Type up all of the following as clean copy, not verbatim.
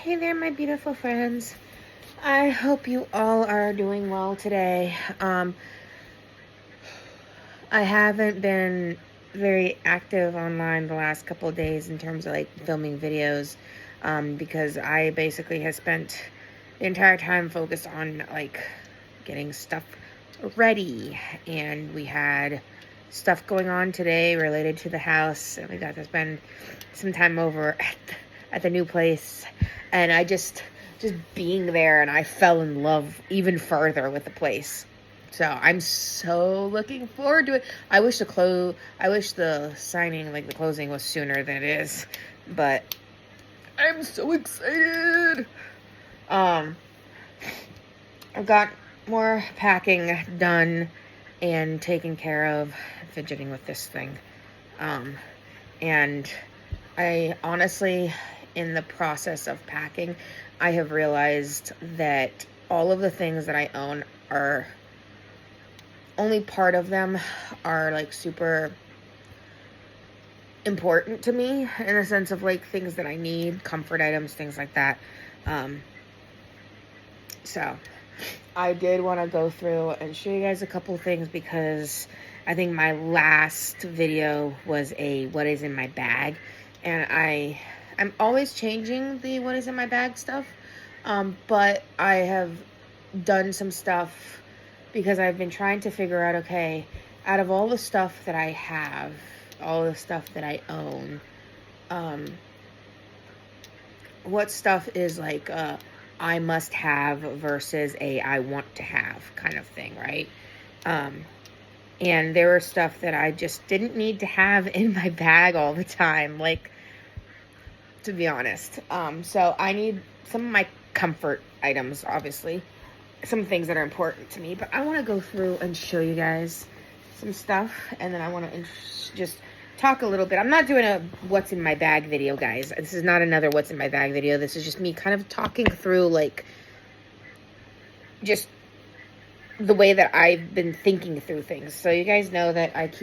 Hey there, my beautiful friends. I hope you all are doing well today. I haven't been very active online the last couple of days in terms of like filming videos, because I basically have spent the entire time focused on like getting stuff ready, and we had stuff going on today related to the house, and we got to spend some time over at the new place, and I just being there, and I fell in love even further with the place. So I'm so looking forward to it. I wish the signing, like the closing, was sooner than it is, but I'm so excited. I've got more packing done and taken care of, fidgeting with this thing. And I honestly, in the process of packing, I have realized that all of the things that I own are only part of them are like super important to me in the sense of like things that I need, comfort items, things like that. So I did want to go through and show you guys a couple of things, because I think my last video was a what is in my bag, and I'm always changing the what is in my bag stuff, but I have done some stuff because I've been trying to figure out, okay, out of all the stuff that I have, all the stuff that I own, what stuff is like I must have versus a I want to have kind of thing, right? And there were stuff that I just didn't need to have in my bag all the time, like, to be honest. So I need some of my comfort items, obviously, some things that are important to me, but I want to go through and show you guys some stuff, and then I want to just talk a little bit. I'm not doing a what's in my bag video, guys. This is not another what's in my bag video. This is just me kind of talking through like just the way that I've been thinking through things. So you guys know that I've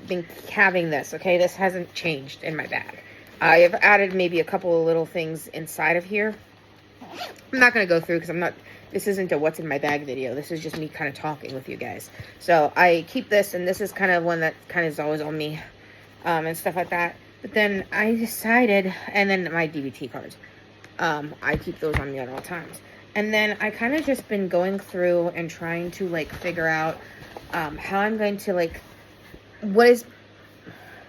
been having this, okay? This hasn't changed in my bag. I have added maybe a couple of little things inside of here. I'm not going to go through because this isn't a what's in my bag video. This is just me kind of talking with you guys. So I keep this, and this is kind of one that kind of is always on me, and stuff like that. But then I decided, and then my DVT cards, I keep those on me at all times. And then I kind of just been going through and trying to like figure out how I'm going to like what is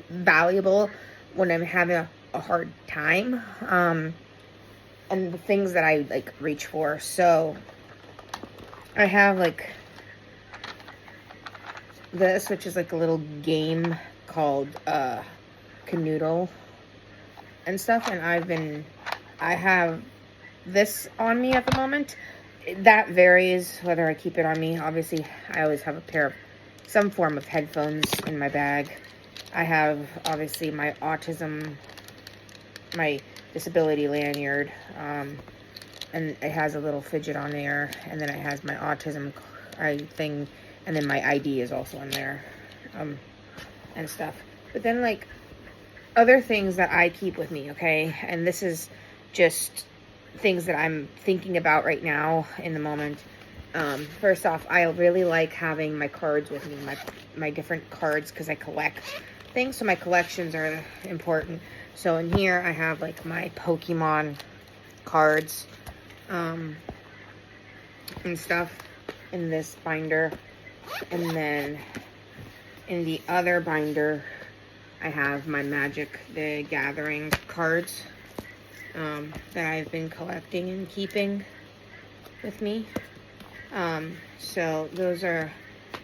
valuable when I'm having a hard time, and the things that I like reach for. So I have like this, which is like a little game called Canoodle and stuff, and I have this on me at the moment. That varies whether I keep it on me. Obviously, I always have a pair of some form of headphones in my bag. I have obviously my disability lanyard, and it has a little fidget on there, and then it has my autism thing, and then my ID is also in there, and stuff. But then like other things that I keep with me, okay, and this is just things that I'm thinking about right now in the moment. First off, I really like having my cards with me, my different cards, because I collect things, so my collections are important. So in here I have like my Pokemon cards, and stuff in this binder, and then in the other binder I have my Magic the Gathering cards, that I've been collecting and keeping with me. So those are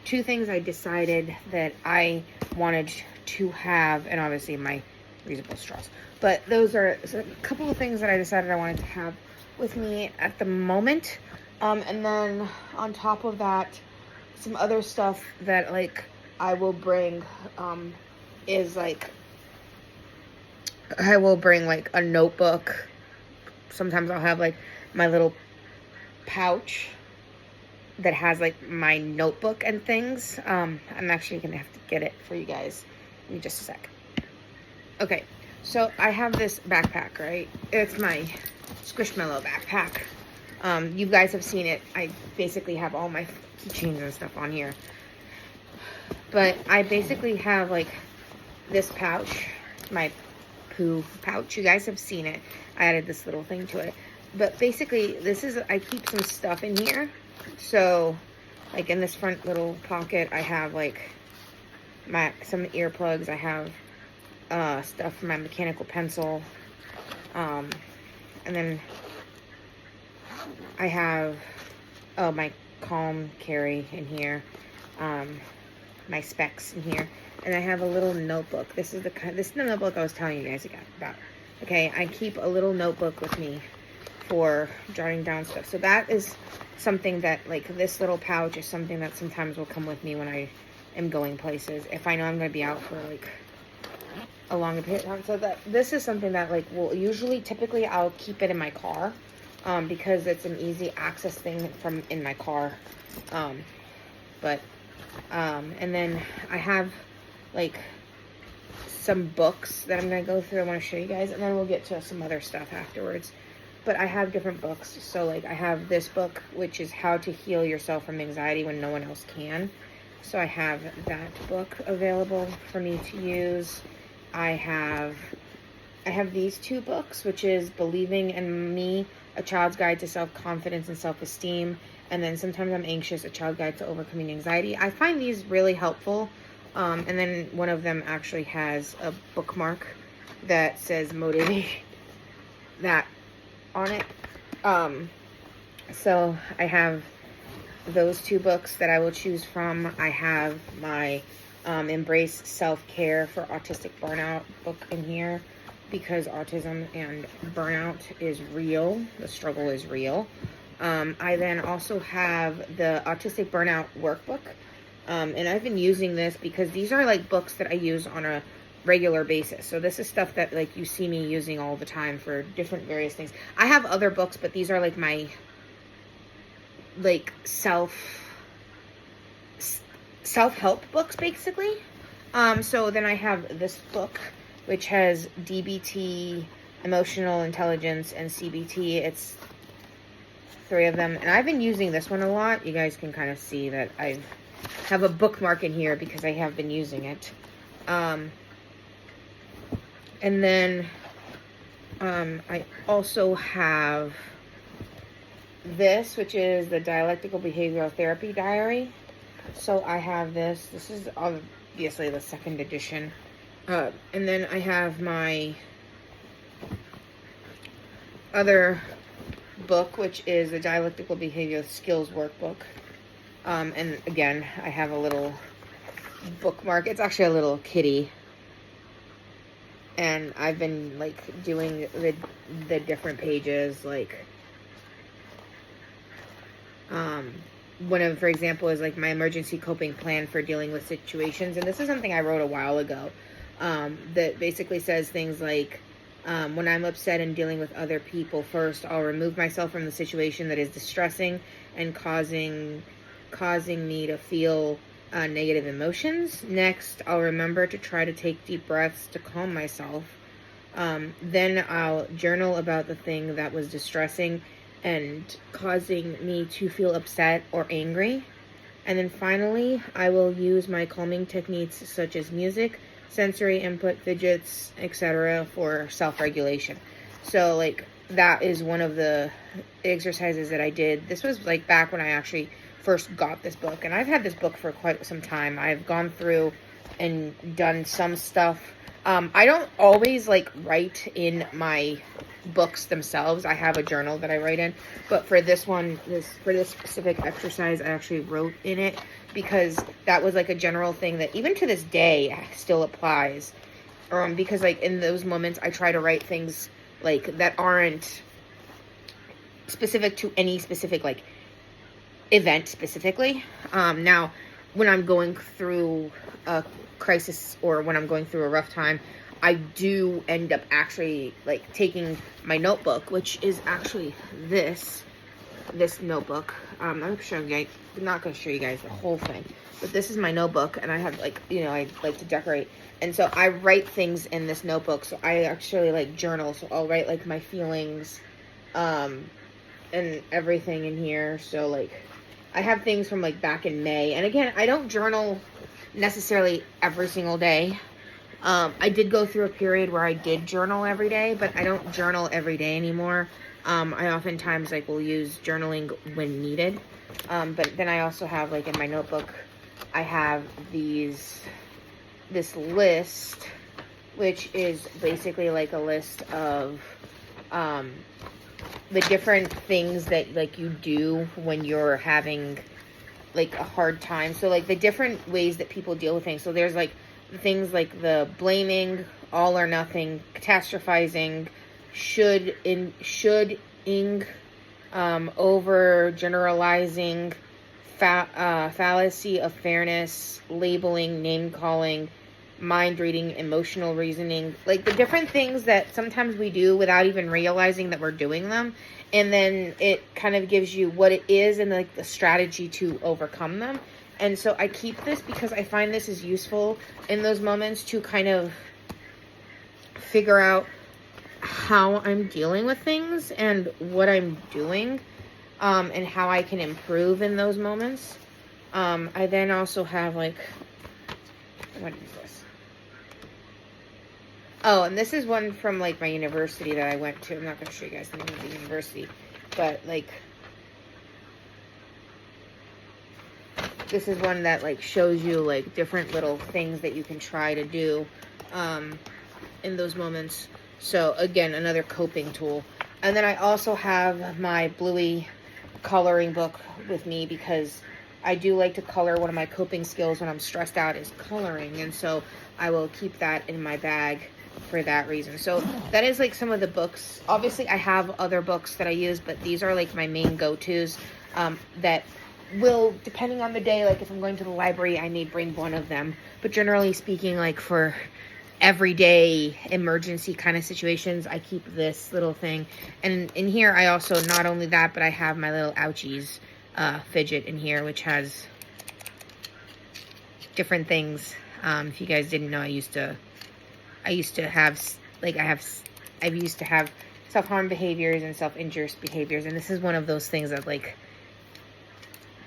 two things I decided that I wanted to have, and obviously my reusable straws. But those are a couple of things that I decided I wanted to have with me at the moment. And then on top of that, some other stuff that like I will bring, is like I will bring like a notebook. Sometimes I'll have like my little pouch that has like my notebook and things. I'm actually gonna have to get it for you guys in just a sec. Okay, so I have this backpack, right? It's my Squishmallow backpack. You guys have seen it. I basically have all my keychains and stuff on here. But I basically have like this pouch, my poo pouch. You guys have seen it. I added this little thing to it. But basically, this is, I keep some stuff in here. So, like in this front little pocket, I have like some earplugs. I have stuff for my mechanical pencil. And then I have, my Calm Carry in here. My specs in here. And I have a little notebook. This is the notebook I was telling you guys about. Okay, I keep a little notebook with me for jotting down stuff. So that is something that, like, this little pouch is something that sometimes will come with me when I am going places. If I know I'm going to be out for, like, a longer period of time. So that this is something that, like, will usually, typically, I'll keep it in my car. Because it's an easy access thing from in my car. And then I have, like, some books that I'm going to go through. I want to show you guys. And then we'll get to some other stuff afterwards. But I have different books. So, like, I have this book, which is How to Heal Yourself from Anxiety When No One Else Can. So I have that book available for me to use. I have these two books, which is Believing in Me, A Child's Guide to Self-Confidence and Self-Esteem. And then Sometimes I'm Anxious, A Child's Guide to Overcoming Anxiety. I find these really helpful. And then one of them actually has a bookmark that says motivate that on it. So I have those two books that I will choose from. I have my Embrace Self-Care for Autistic Burnout book in here, because autism and burnout is real. The struggle is real. I then also have the Autistic Burnout Workbook. And I've been using this because these are like books that I use on a regular basis. So this is stuff that, like, you see me using all the time for different various things. I have other books, but these are like my, like, self-help books, basically. So then I have this book, which has DBT, Emotional Intelligence, and CBT. It's 3 of them. And I've been using this one a lot. You guys can kind of see that I have a bookmark in here because I have been using it. And then I also have this, which is the Dialectical Behavioral Therapy Diary. So I have this. This is obviously the 2nd edition. And then I have my other book, which is the Dialectical Behavioral Skills Workbook. And again, I have a little bookmark. It's actually a little kitty. And I've been, like, doing the different pages, like, one of, for example, is, like, my emergency coping plan for dealing with situations. And this is something I wrote a while ago, that basically says things like, when I'm upset and dealing with other people, first, I'll remove myself from the situation that is distressing and causing me to feel negative emotions. Next, I'll remember to try to take deep breaths to calm myself. Then I'll journal about the thing that was distressing and causing me to feel upset or angry. And then finally, I will use my calming techniques such as music, sensory input, fidgets, etc. for self-regulation. So, like, that is one of the exercises that I did. This was, like, back when I actually first got this book, and I've had this book for quite some time. I've gone through and done some stuff. I don't always, like, write in my books themselves. I have a journal that I write in, but for this one, for this specific exercise, I actually wrote in it, because that was, like, a general thing that even to this day still applies. Because, like, in those moments, I try to write things, like, that aren't specific to any specific, like, event specifically. Now, when I'm going through a crisis or when I'm going through a rough time, I do end up actually, like, taking my notebook, which is actually this notebook. I'm not going to show you guys the whole thing, but this is my notebook, and I have, like, you know, I like to decorate, and so I write things in this notebook. So I actually, like, journal. So I'll write, like, my feelings, and everything in here. So like I have things from like back in May. And again, I don't journal necessarily every single day. I did go through a period where I did journal every day, but I don't journal every day anymore. I oftentimes like will use journaling when needed. But then I also have like in my notebook, I have this list, which is basically like a list of the different things that like you do when you're having like a hard time. So like the different ways that people deal with things. So there's like things like the blaming, all or nothing, catastrophizing, shoulding, over generalizing, fallacy of fairness, labeling, name calling, mind reading, emotional reasoning, like the different things that sometimes we do without even realizing that we're doing them. And then it kind of gives you what it is and like the strategy to overcome them. And so I keep this because I find this is useful in those moments to kind of figure out how I'm dealing with things and what I'm doing, and how I can improve in those moments. I then also have like, what is this? Oh, and this is one from like my university that I went to. I'm not going to show you guys the name of the university, but like, this is one that like shows you like different little things that you can try to do in those moments. So again, another coping tool. And then I also have my Bluey coloring book with me because I do like to color. One of my coping skills when I'm stressed out is coloring. And so I will keep that in my bag for that reason. So that is like some of the books. Obviously I have other books that I use, but these are like my main go-tos that will, depending on the day, like if I'm going to the library, I may bring one of them. But generally speaking, like for everyday emergency kind of situations, I keep this little thing. And in here, I also, not only that, but I have my little Ouchies fidget in here, which has different things. If you guys didn't know, I used to have, like, I used to have self-harm behaviors and self-injurious behaviors. And this is one of those things that, like,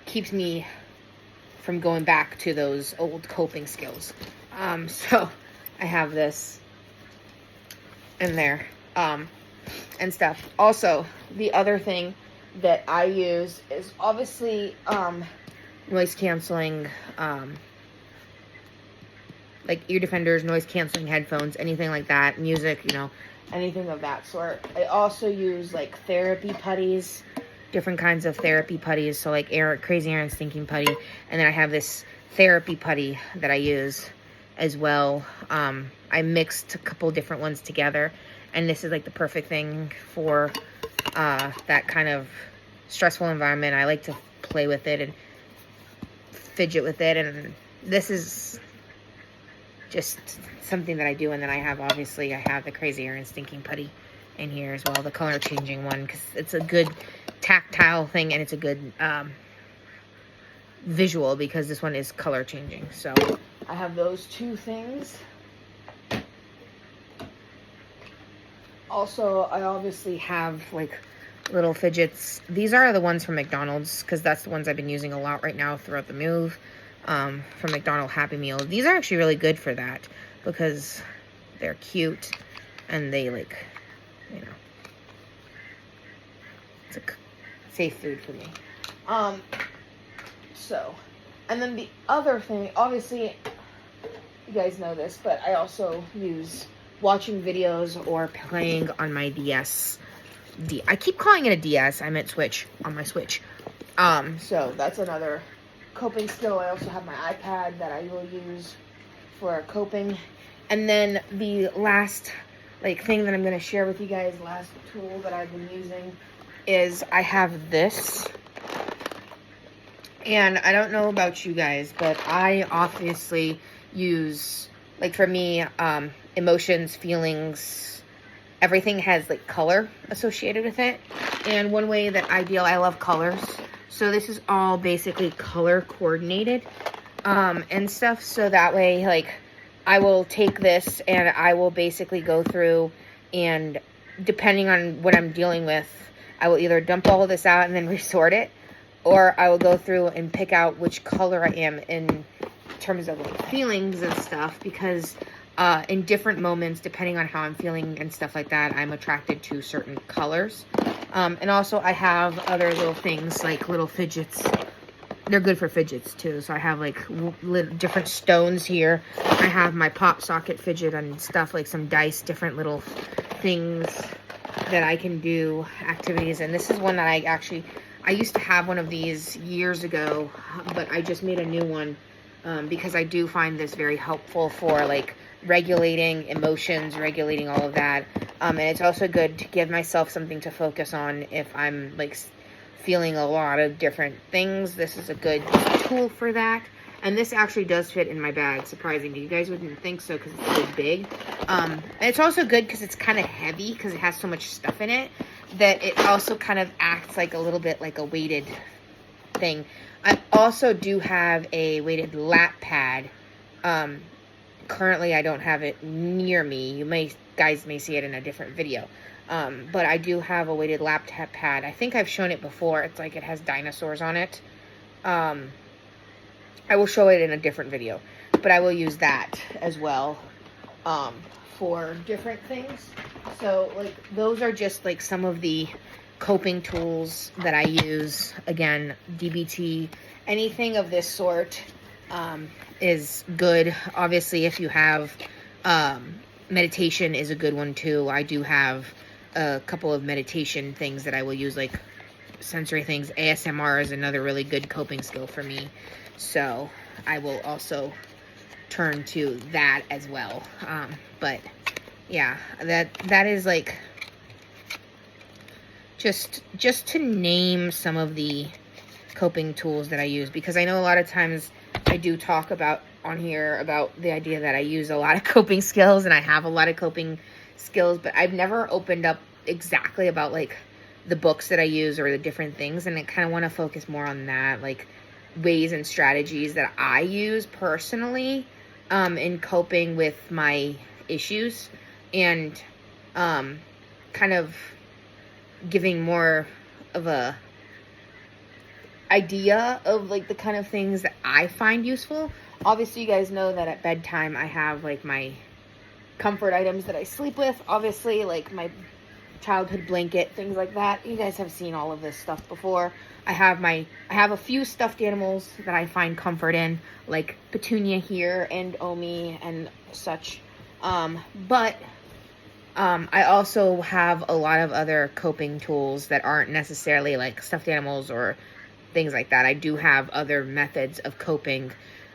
keeps me from going back to those old coping skills. So I have this in there, and stuff. Also, the other thing that I use is obviously, noise canceling, like ear defenders, noise canceling headphones, anything like that, music, you know, anything of that sort. I also use like therapy putties, different kinds of therapy putties. So like Crazy Aaron's Thinking Putty. And then I have this therapy putty that I use as well. I mixed a couple different ones together, and this is like the perfect thing for that kind of stressful environment. I like to play with it and fidget with it, and this is just something that I do. And then I have, obviously, I have the Crazy Aaron's Thinking Putty in here as well, the color changing one, because it's a good tactile thing and it's a good visual, because this one is color changing. So I have those two things. Also, I obviously have like little fidgets. These are the ones from McDonald's, because that's the ones I've been using a lot right now throughout the move, from McDonald's Happy Meal. These are actually really good for that because they're cute and they, like, you know, it's a safe food for me. So, and then the other thing, obviously, you guys know this, but I also use watching videos or playing on my DS. I keep calling it a DS. I meant Switch, on my Switch. So that's another coping skill. I also have my iPad that I will use for coping. And then the last, like, thing that I'm going to share with you guys, last tool that I've been using, is I have this. And I don't know about you guys, but I obviously use, like, for me, emotions, feelings, everything has, like, color associated with it. And one way that I deal, I love colors. So this is all basically color coordinated, and stuff. So that way, like, I will take this and I will basically go through, and depending on what I'm dealing with, I will either dump all of this out and then resort it, or I will go through and pick out which color I am in terms of like feelings and stuff, because in different moments, depending on how I'm feeling and stuff like that, I'm attracted to certain colors. And also I have other little things like little fidgets. They're good for fidgets too. So I have like different stones here. I have my pop socket fidget and stuff, like some dice, different little things that I can do activities. And this is one that I used to have one of these years ago, but I just made a new one because I do find this very helpful for like regulating emotions, regulating all of that. And it's also good to give myself something to focus on if I'm like feeling a lot of different things. This is a good tool for that. And this actually does fit in my bag, surprisingly. You guys wouldn't think so because it's so big. And it's also good because it's kind of heavy because it has so much stuff in it that it also kind of acts like a little bit like a weighted thing. I also do have a weighted lap pad. Currently, I don't have it near me. You guys may see it in a different video. But I do have a weighted lap pad. I think I've shown it before. It's like it has dinosaurs on it. I will show it in a different video. But I will use that as well for different things. So, like, those are just, like, some of the coping tools that I use. Again, DBT, anything of this sort is good. Obviously, if you have meditation is a good one too. I do have a couple of meditation things that I will use, like sensory things. ASMR is another really good coping skill for me, so I will also turn to that as well. But yeah, that is like just to name some of the coping tools that I use, because I know a lot of times I do talk about on here about the idea that I use a lot of coping skills and I have a lot of coping skills, but I've never opened up exactly about like the books that I use or the different things, and I kind of want to focus more on that, like ways and strategies that I use personally in coping with my issues, and kind of giving more of a idea of like the kind of things that I find useful. Obviously, you guys know that at bedtime I have like my comfort items that I sleep with, obviously, like my childhood blanket, things like that. You guys have seen all of this stuff before. I have a few stuffed animals that I find comfort in, like Petunia here and Omi and such. But I also have a lot of other coping tools that aren't necessarily like stuffed animals or things like that. I do have other methods of coping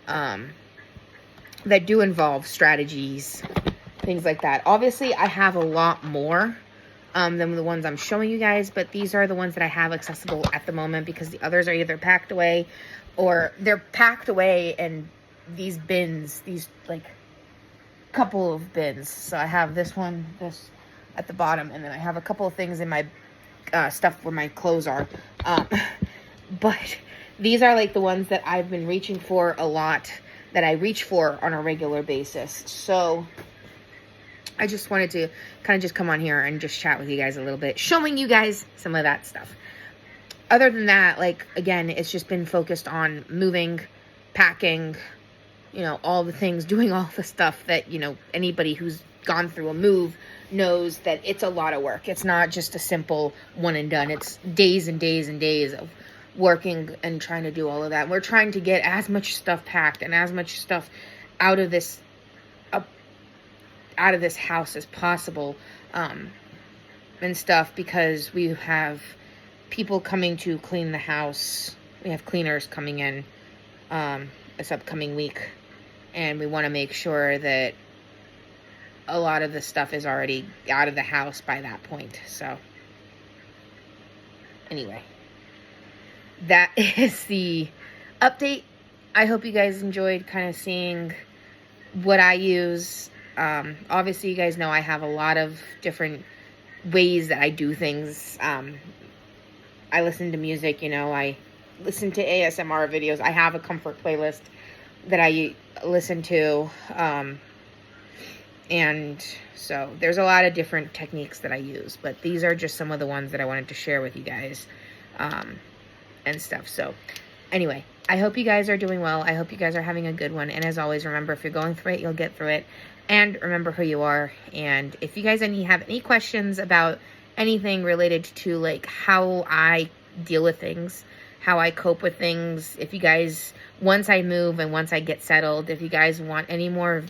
that do involve strategies, things like that. Obviously, I have a lot more than the ones I'm showing you guys, but these are the ones that I have accessible at the moment, because the others are either packed away or they're packed away in these bins, these like couple of bins. So I have this one, this at the bottom, and then I have a couple of things in my stuff where my clothes are. But these are like the ones that I've been reaching for a lot, that I reach for on a regular basis. So I just wanted to kind of just come on here and just chat with you guys a little bit, showing you guys some of that stuff. Other than that, like, again, it's just been focused on moving, packing, you know, all the things, doing all the stuff that, you know, anybody who's gone through a move knows that it's a lot of work. It's not just a simple one and done. It's days and days and days of working and trying to do all of that. We're trying to get as much stuff packed and as much stuff out of this house as possible, and stuff, because we have people coming to clean the house. We have cleaners coming in this upcoming week, and we want to make sure that a lot of the stuff is already out of the house by that point. So anyway, that is the update. I hope you guys enjoyed kind of seeing what I use. Obviously, you guys know I have a lot of different ways that I do things. I listen to music, you know, I listen to ASMR videos. I have a comfort playlist that I listen to. And so there's a lot of different techniques that I use, but these are just some of the ones that I wanted to share with you guys, and stuff. So anyway, I hope you guys are doing well. I hope you guys are having a good one. And as always, remember, if you're going through it, you'll get through it. And remember who you are. And if you guys have any questions about anything related to like how I deal with things, how I cope with things, if you guys, once I move and once I get settled, if you guys want any more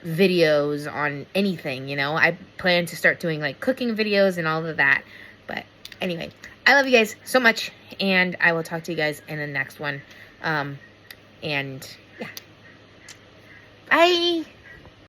videos on anything, you know, I plan to start doing like cooking videos and all of that. But anyway, I love you guys so much, and I will talk to you guys in the next one. And yeah, bye.